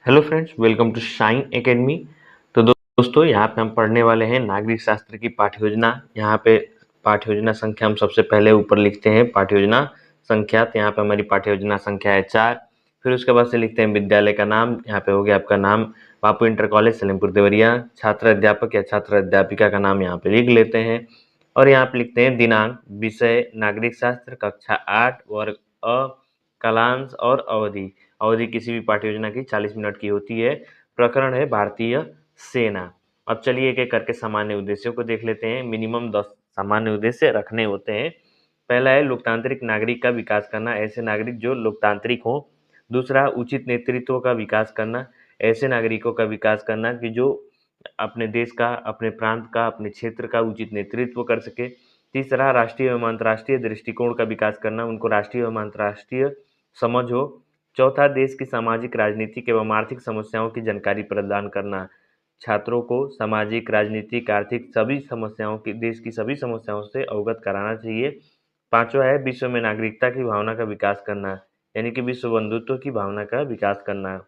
Hello friends, welcome to Shine Academy. तो दोस्तों, यहाँ पे हम पढ़ने वाले हैं नागरिक शास्त्र की पाठ्य योजना। यहाँ पे पाठ्य योजना संख्या हम सबसे पहले ऊपर लिखते हैं पाठ्य योजना संख्या। तो यहाँ पे हमारी पाठ्य योजना संख्या है 4। फिर उसके बाद से लिखते हैं विद्यालय का नाम। यहाँ पे हो गया आपका नाम बापू इंटर कॉलेज सलेमपुर देवरिया। छात्र अध्यापक या छात्र अध्यापिका का नाम यहाँ पे लिख लेते हैं। और यहाँ पे लिखते हैं दिनांक, विषय नागरिक शास्त्र, कक्षा 8, वर्ग अ, कालांश और अवधि। अवधि किसी भी पाठ्य योजना की 40 मिनट की होती है। प्रकरण है भारतीय सेना। अब चलिए एक एक करके सामान्य उद्देश्यों को देख लेते हैं। मिनिमम 10 सामान्य उद्देश्य रखने होते हैं। पहला है लोकतांत्रिक नागरिक का विकास करना, ऐसे नागरिक जो लोकतांत्रिक हो। दूसरा, उचित नेतृत्व का विकास करना, ऐसे नागरिकों का विकास करना कि जो अपने देश का, अपने प्रांत का, अपने क्षेत्र का उचित नेतृत्व कर सके। तीसरा, राष्ट्रीय एवं अंतर्राष्ट्रीय दृष्टिकोण का विकास करना, उनको राष्ट्रीय एवं अंतर्राष्ट्रीय समझ हो। चौथा, देश की सामाजिक, राजनीतिक एवं आर्थिक समस्याओं की जानकारी प्रदान करना। छात्रों को सामाजिक, राजनीतिक, आर्थिक सभी समस्याओं की, देश की सभी समस्याओं से अवगत कराना चाहिए। पांचवा है विश्व में नागरिकता की भावना का विकास करना, यानी कि विश्व बंधुत्व की भावना का विकास करना।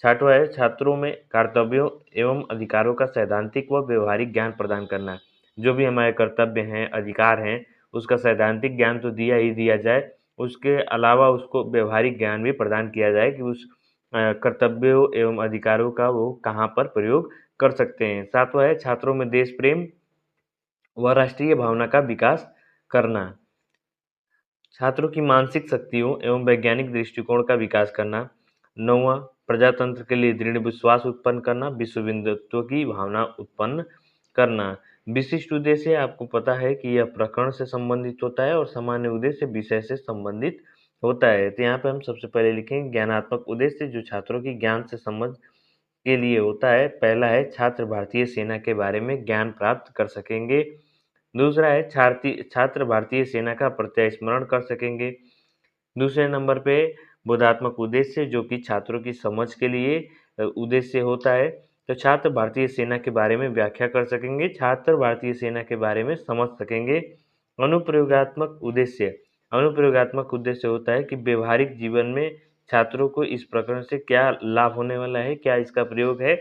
छठवां है छात्रों में कर्तव्यों एवं अधिकारों का सैद्धांतिक व व्यवहारिक ज्ञान प्रदान करना। जो भी हमारे कर्तव्य हैं, अधिकार हैं, उसका सैद्धांतिक ज्ञान तो दिया ही दिया जाए, उसके अलावा उसको व्यवहारिक ज्ञान भी प्रदान किया जाए कि उस कर्तव्यों एवं अधिकारों का वो कहाँ पर प्रयोग कर सकते हैं। सातवां है छात्रों में देश प्रेम व राष्ट्रीय भावना का विकास करना। छात्रों की मानसिक शक्तियों एवं वैज्ञानिक दृष्टिकोण का विकास करना। नौवां, प्रजातंत्र के लिए दृढ़ विश्वास उत्पन्न करना, विश्व बंधुत्व की भावना उत्पन्न करना। विशिष्ट उद्देश्य आपको पता है कि यह प्रकरण से संबंधित होता है और सामान्य उद्देश्य विषय से संबंधित होता है। तो यहाँ पे हम सबसे पहले लिखेंगे ज्ञानात्मक उद्देश्य, जो छात्रों की ज्ञान से समझ के लिए होता है। पहला है छात्र भारतीय सेना के बारे में ज्ञान प्राप्त कर सकेंगे। दूसरा है छात्र भारतीय सेना का प्रत्यय स्मरण कर सकेंगे। दूसरे नंबर पे बोधात्मक उद्देश्य, जो कि छात्रों की समझ के लिए उद्देश्य होता है। तो छात्र भारतीय सेना के बारे में व्याख्या कर सकेंगे, छात्र भारतीय सेना के बारे में समझ सकेंगे। अनुप्रयोगात्मक उद्देश्य, अनुप्रयोगात्मक उद्देश्य होता है कि व्यवहारिक जीवन में छात्रों को इस प्रकरण से क्या लाभ होने वाला है, क्या इसका प्रयोग है।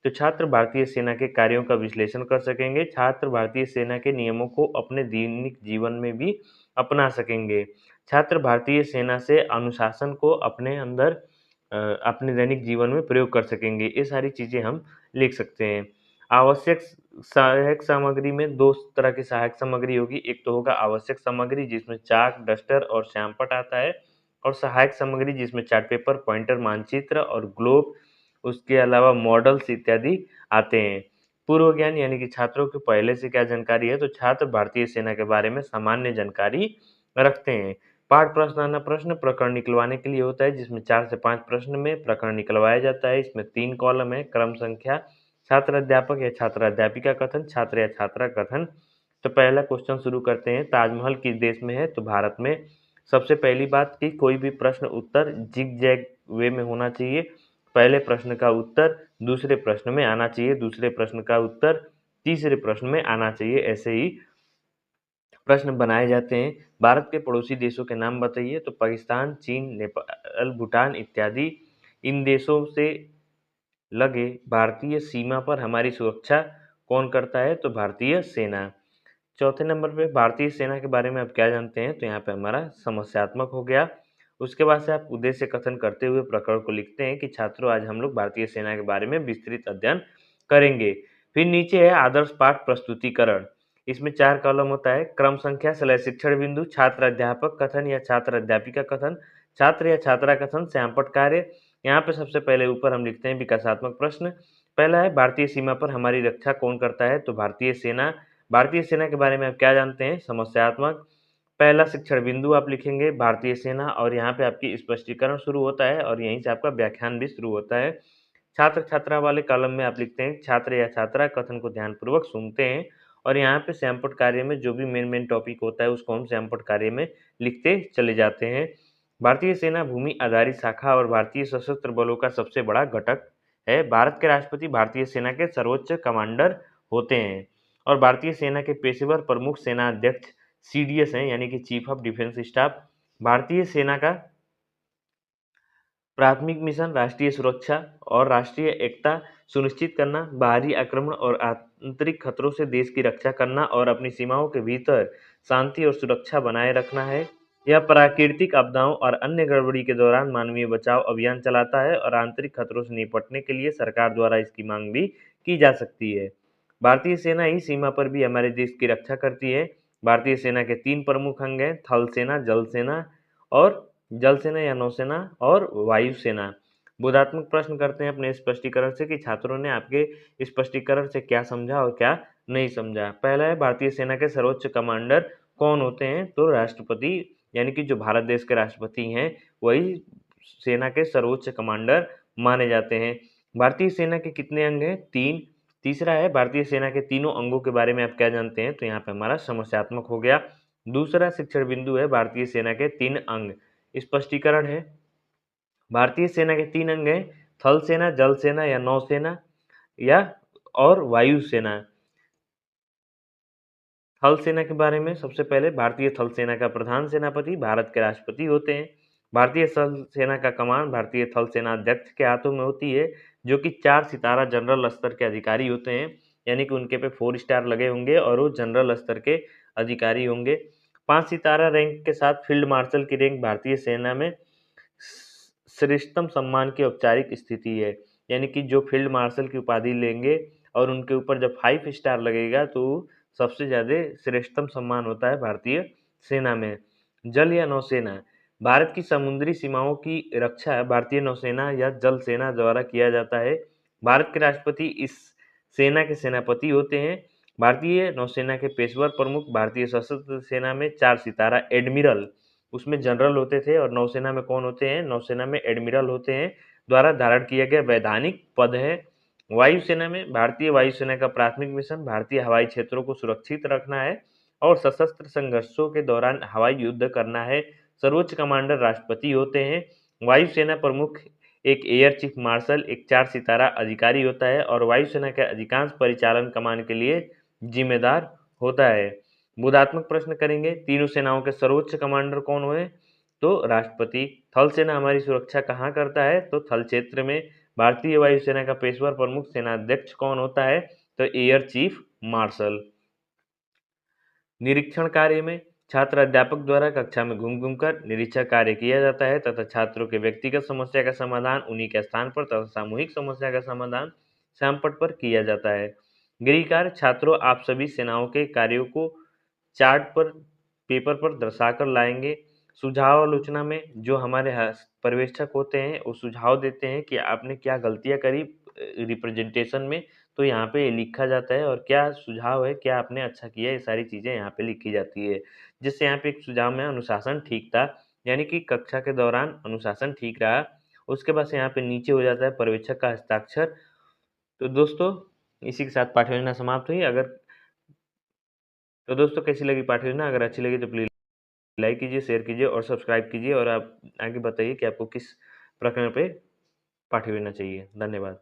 तो छात्र भारतीय सेना के कार्यों का विश्लेषण कर सकेंगे, छात्र भारतीय सेना के नियमों को अपने दैनिक जीवन में भी अपना सकेंगे। छात्र भारतीय सेना से अनुशासन को अपने अंदर अपने दैनिक जीवन में प्रयोग कर सकेंगे। ये सारी चीज़ें हम लिख सकते हैं। आवश्यक सहायक सामग्री में 2 तरह की सहायक सामग्री होगी। एक तो होगा आवश्यक सामग्री, जिसमें चाक, डस्टर और श्यामपट्ट आता है, और सहायक सामग्री जिसमें चार्ट पेपर, पॉइंटर, मानचित्र और ग्लोब, उसके अलावा मॉडल्स इत्यादि आते हैं। पूर्व ज्ञान, यानी कि छात्रों को पहले से क्या जानकारी है, तो छात्र भारतीय सेना के बारे में सामान्य जानकारी रखते हैं। पाठ प्रश्न आना, प्रश्न प्रकरण निकलवाने के लिए होता है, जिसमें 4 से 5 प्रश्न में प्रकरण निकलवाया जाता है। इसमें 3 कॉलम है, क्रम संख्या, छात्र अध्यापक या छात्र अध्यापिका कथन, छात्र या छात्रा कथन। तो पहला क्वेश्चन शुरू करते हैं। ताजमहल किस देश में है, तो भारत में। सबसे पहली बात कि कोई भी प्रश्न उत्तर जिग जैग वे में होना चाहिए। पहले प्रश्न का उत्तर दूसरे प्रश्न में आना चाहिए, दूसरे प्रश्न का उत्तर तीसरे प्रश्न में आना चाहिए। ऐसे ही प्रश्न बनाए जाते हैं। भारत के पड़ोसी देशों के नाम बताइए, तो पाकिस्तान, चीन, नेपाल, भूटान इत्यादि। इन देशों से लगे भारतीय सीमा पर हमारी सुरक्षा कौन करता है, तो भारतीय सेना। चौथे नंबर पे भारतीय सेना के बारे में आप क्या जानते हैं, तो यहाँ पे हमारा समस्यात्मक हो गया। उसके बाद से आप उद्देश्य कथन करते हुए प्रकरण को लिखते हैं कि छात्रों, आज हम लोग भारतीय सेना के बारे में विस्तृत अध्ययन करेंगे। फिर नीचे है आदर्श पाठ प्रस्तुतिकरण। इसमें 4 कॉलम होता है। क्रम संख्या / शिक्षण बिंदु, छात्र अध्यापक कथन या छात्र अध्यापिका कथन, छात्र या छात्रा कथन, श्यामपट्ट कार्य। यहाँ पे सबसे पहले ऊपर हम लिखते हैं विकासात्मक प्रश्न। पहला है भारतीय सीमा पर हमारी रक्षा कौन करता है, तो भारतीय सेना। भारतीय सेना के बारे में आप क्या जानते हैं, समस्यात्मक। पहला शिक्षण बिंदु आप लिखेंगे भारतीय सेना, और यहाँ पे आपकी स्पष्टीकरण शुरू होता है और यहीं से आपका व्याख्यान भी शुरू होता है। छात्र छात्रा वाले कॉलम में आप लिखते हैं छात्र या छात्रा कथन को ध्यानपूर्वक सुनते हैं, और यहाँ पे श्यामपट्ट कार्य में जो भी मेन टॉपिक होता है उसको हम श्यामपट्ट कार्य में लिखते चले जाते हैं। भारतीय सेना भूमि आधारित शाखा और भारतीय सशस्त्र बलों का सबसे बड़ा घटक है। भारत के राष्ट्रपति भारतीय सेना के सर्वोच्च कमांडर होते हैं, और भारतीय सेना के पेशेवर प्रमुख सेना अध्यक्ष सीडीएस हैं, यानी कि चीफ ऑफ डिफेंस स्टाफ। भारतीय सेना का प्राथमिक मिशन राष्ट्रीय सुरक्षा और राष्ट्रीय एकता सुनिश्चित करना, बाहरी आक्रमण और आंतरिक खतरों से देश की रक्षा करना और अपनी सीमाओं के भीतर शांति और सुरक्षा बनाए रखना है। यह प्राकृतिक आपदाओं और अन्य गड़बड़ी के दौरान मानवीय बचाव अभियान चलाता है और आंतरिक खतरों से निपटने के लिए सरकार द्वारा इसकी मांग भी की जा सकती है। भारतीय सेना ही सीमा पर भी हमारे देश की रक्षा करती है। भारतीय सेना के 3 प्रमुख अंग हैं, थल सेना, जल सेना और जल सेना या नौसेना और वायुसेना। बोधात्मक प्रश्न करते हैं अपने स्पष्टीकरण से कि छात्रों ने आपके स्पष्टीकरण से क्या समझा और क्या नहीं समझा। पहला है, भारतीय सेना के सर्वोच्च कमांडर कौन होते हैं? तो राष्ट्रपति, यानी कि जो भारत देश के राष्ट्रपति हैं वही सेना के सर्वोच्च कमांडर माने जाते हैं। भारतीय सेना के कितने अंग हैं? 3। तीसरा है, भारतीय सेना के तीनों अंगों के बारे में आप क्या जानते हैं? तो यहाँ पे हमारा समस्यात्मक हो गया। दूसरा शिक्षण बिंदु है, भारतीय सेना के 3 अंग। स्पष्टीकरण है, भारतीय सेना के 3 अंग हैं, थल सेना, जल सेना या नौसेना या और वायुसेना। थल सेना के बारे में सबसे पहले, भारतीय थल सेना का प्रधान सेनापति भारत के राष्ट्रपति होते हैं। भारतीय थल सेना का कमान भारतीय थल सेना अध्यक्ष के हाथों में होती है, जो कि 4 सितारा जनरल स्तर के अधिकारी होते हैं, यानी कि उनके पे 4 स्टार लगे होंगे और वो जनरल स्तर के अधिकारी होंगे। 5 सितारा रैंक के साथ फील्ड मार्शल की रैंक भारतीय सेना में श्रेष्ठतम सम्मान की औपचारिक स्थिति है, यानी कि जो फील्ड मार्शल की उपाधि लेंगे और उनके ऊपर जब 5 स्टार लगेगा तो सबसे ज़्यादा श्रेष्ठतम सम्मान होता है भारतीय सेना में। जल या नौसेना, भारत की समुद्री सीमाओं की रक्षा भारतीय नौसेना या जल सेना द्वारा किया जाता है। भारत के राष्ट्रपति इस सेना के सेनापति होते हैं। भारतीय नौसेना के पेशेवर प्रमुख भारतीय सशस्त्र सेना में 4 सितारा एडमिरल, उसमें जनरल होते थे, और नौसेना में कौन होते हैं? नौसेना में एडमिरल होते हैं, द्वारा धारण किया गया वैधानिक पद है। वायुसेना में, भारतीय वायुसेना का प्राथमिक मिशन भारतीय हवाई क्षेत्रों को सुरक्षित रखना है और सशस्त्र संघर्षों के दौरान हवाई युद्ध करना है। सर्वोच्च कमांडर राष्ट्रपति होते हैं। वायुसेना प्रमुख एक एयर चीफ मार्शल, एक 4 सितारा अधिकारी होता है और वायुसेना के अधिकांश परिचालन कमान के लिए जिम्मेदार होता है। बोधात्मक प्रश्न करेंगे, तीनों सेनाओं के सर्वोच्च कमांडर कौन हुए? तो राष्ट्रपति। थल सेना हमारी सुरक्षा कहाँ करता है? तो थल क्षेत्र में। भारतीय वायुसेना का पेशेवर प्रमुख सेनाध्यक्ष कौन होता है? तो एयर चीफ मार्शल। निरीक्षण कार्य में छात्र अध्यापक द्वारा कक्षा में घूम घूमकर निरीक्षण कार्य किया जाता है तथा छात्रों के व्यक्तिगत समस्या का समाधान उन्हीं के स्थान पर तथा सामूहिक समस्या का समाधान श्यामपट्ट पर किया जाता है। गृह कार्य, छात्रों आप सभी सेनाओं के कार्यों को चार्ट पर, पेपर पर दर्शाकर लाएंगे। सुझाव आलोचना में जो हमारे पर्यवेक्षक होते हैं वो सुझाव देते हैं कि आपने क्या गलतियां करी रिप्रेजेंटेशन में, तो यहाँ पे लिखा जाता है, और क्या सुझाव है, क्या आपने अच्छा किया, ये सारी चीज़ें यहाँ पे लिखी जाती है। जिससे यहाँ पे एक सुझाव में अनुशासन ठीक था, यानी कि कक्षा के दौरान अनुशासन ठीक रहा। उसके बाद से यहाँ पे नीचे हो जाता है पर्यवेक्षक का हस्ताक्षर। तो दोस्तों, इसी के साथ पाठ्य योजना समाप्त हुई। तो दोस्तों, कैसी लगी पाठ्य योजना? अगर अच्छी लगी तो प्लीज़ लाइक कीजिए, शेयर कीजिए और सब्सक्राइब कीजिए, और आप आगे बताइए कि आपको किस प्रकरण पे पाठ्य योजना चाहिए। धन्यवाद।